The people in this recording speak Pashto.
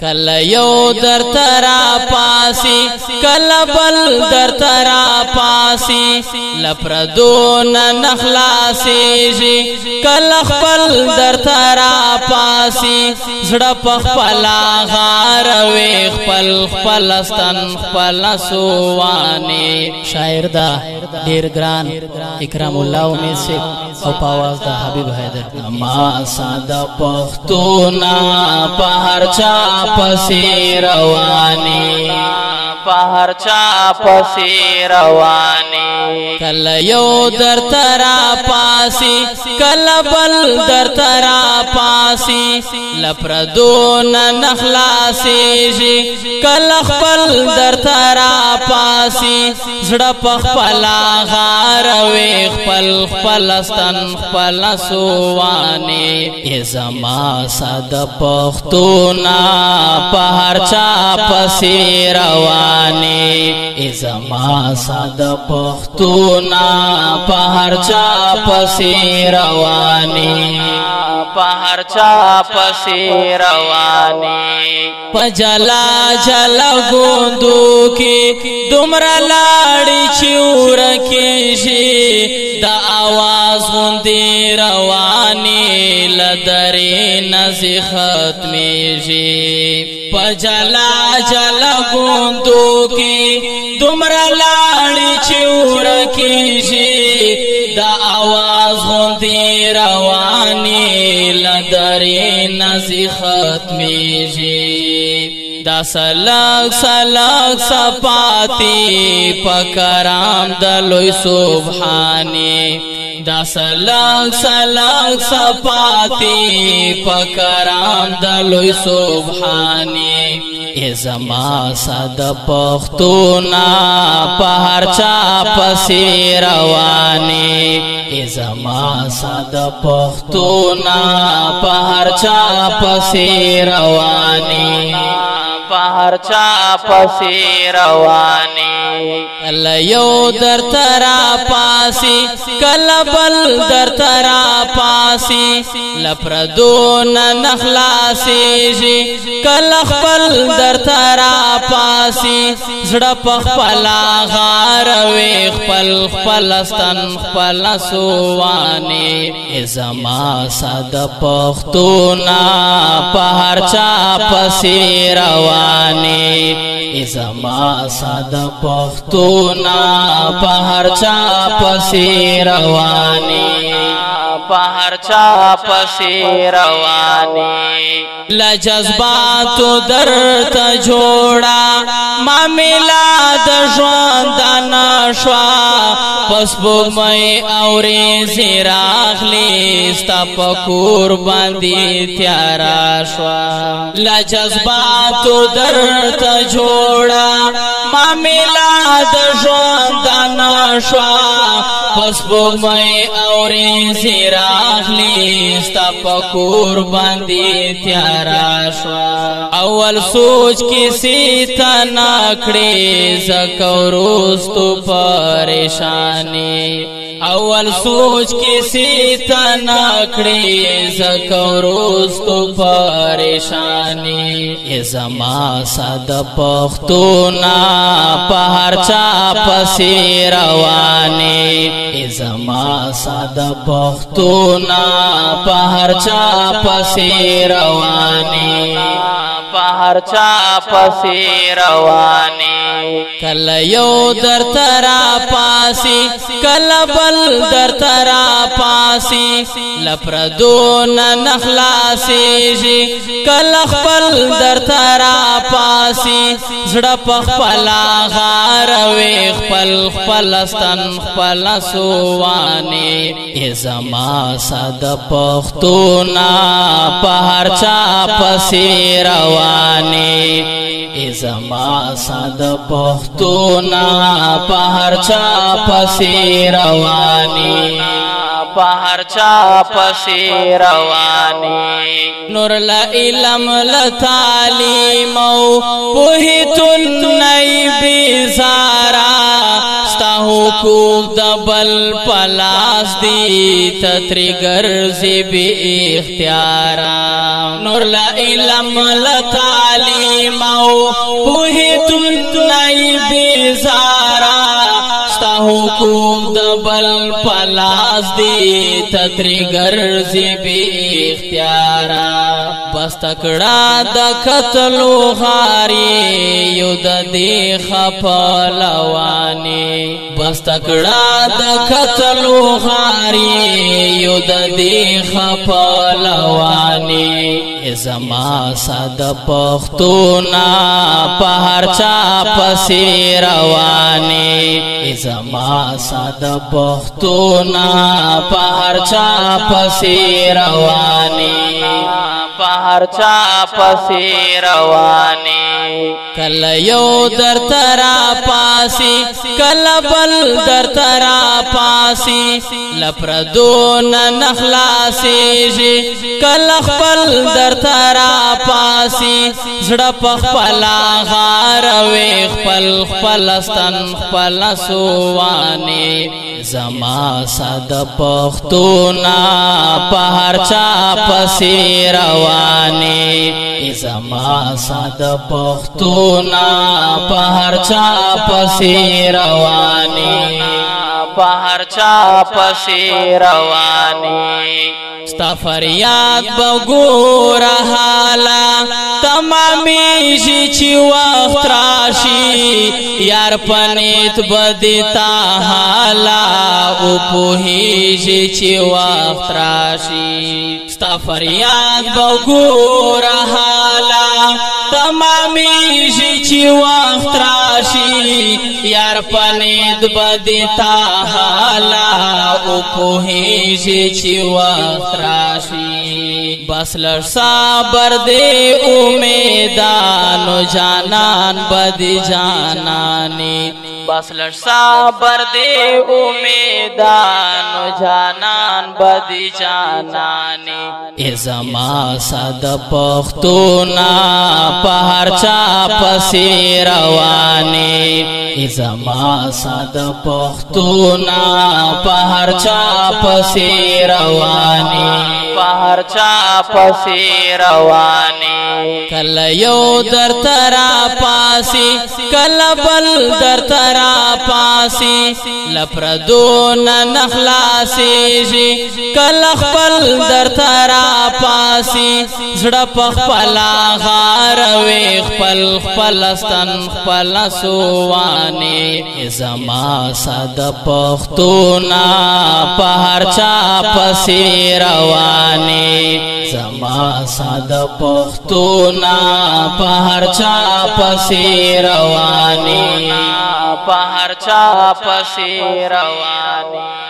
کل یو در ترا پاسی کل بل در ترا پاسی لپردون نخلاسی جی کل خپل در ترا پاسی زڑا پخپلا غار وی خپل خپلستن خپل سوانی. شاعر دا دیر گران اکرام اللہ امید سے او پاواز دا حبیب حیدر. ما سادا پختونا پہر چا پسی روانی پہر چا پسی روانی. کل یو در ترا پاسی کل بل در ترا پاسی لپردون نخلاسی جی کل خپل در ترا پاسی زڑا پخپلا غار وی خپل خپلستن خپل سوانی. ازما ساد پختونا پہر چا پسی روانی ازما ساد پختونا پہر چا پسی روانی پہر چا پسی روانی. پجلا جلا گوندو کی دمرا لاڑی چور کیشی دا آواز غندی روانی لدری نزی ختمی جی. پجلا جلا گوندو کی دمرا لاڑی چور کیشی دا آواز غندی روانی لدری نزی ختمی جی. دا سلک سلک سپاتی پکرام دلوی سبحانی دا سلک سلک سپاتی پکرام دلوی سبحانی. ازما ساد پختونا پہر چا پسی روانی ازما ساد پختونا پہر چا پسی روانی پہر چا پسی روانی. کل یو در ترا پاسی کل بل در ترا پاسی لپردون نخلاسی جی کل خپل در ترا پاسی زڑا پخپلا غار وی خپل خپلستن خپل سوانی. ازما ساد پختونا پہر چا پسی روانی ازما ساد پختونا پہر چا پسی روانی پہر چا پسی روانی. لجذباتو درت جوڑا معاملات ژوندان شوا پس بوگمئی اوری زیراغلی ستا پکور باندی تیارا شوا. لجذباتو درت جوڑا معاملات ژوندان شوا پس بوگمئی اوری زیراغلی ستا پکور باندی تیارا شوا. اول سوچ کسی تا نکڑی زکوروستو پریشانی اول سوچ کسی تا نکڑی زکوروستو پریشانی. ازما ساد پختونا پہر چا پسی روانی ازما ساد پختونا پہر چا پسی روانی پہر چا پسی روانی. کل یو در ترا پاسی کل بل در ترا پاسی لپردون نخلاسی جی کل خپل در ترا پاسی زڑا پخپلا غار وی خپل خپلستن خپل سوانی. ازما ساد پختونا پہر چا پسی روانی ازما ساد پختونا پہر چا پسی روانی پہر چا پسی روانی. نور علم لتعلیمو پوہیتن نئی بیزارا ستا حقوق دبل پلاس دی تتری گرزی بی اختیارا نور لا علم لتعلیم او پوہتن نئی بیزارا ستا حقوق دبل پلاس دی تتری گرزی بی اختیارا بس تکڑا دا قتلو غاری یو دا دی خپلوانی بس تکڑا دا قتلو غاری یو دا دی خپلوانی زما ساد پختونا پہر چا پسی روانی زما ساد پختونا پہر چا پسی روانی پہر چا پسی روانی کل یو در ترا پاسی کل بل در ترا پاسی لپردون نخلاسی جی کل خپل در ترا پاسی زڑا پخپلا غاروی خپل خپلستن خپل سوانی زما ساد پختونا پہر چا پسی روانی زما ساد پختونا پہر چا پسی روانی پہر چا پسی روانی ستا فریاد بگور حالا تمامی جی چی وقت راشی یار پنیت بدیتا حالا او پوہی جی چی وقت راشی ستا فریاد بگور حالا تمامی جی چی وقت راشی یار پنیت بدیتا حالا او پوہی جی چی وقت راشی بس لڑ صبر دے امیدانو جانان بدی جانانی بس لڑ صبر دے امیدانو جانان بدی جانانی زما ساد پختونا پہر چا پسی روانی زما ساد پختونا پہر چا پسی روانی پہر چا پسی روانی کل یو در ترا پاسی کل بل در ترا پاسی لپردون نخلاسی جی کل خپل در ترا پاسی زڑا پخپلا غاروی خپل خپلستن خپل سوانی زما ساد پختونا پہر چا پسی روانی زما ساد پختونا پہر چا پسی روانی پہر چا پسی روانی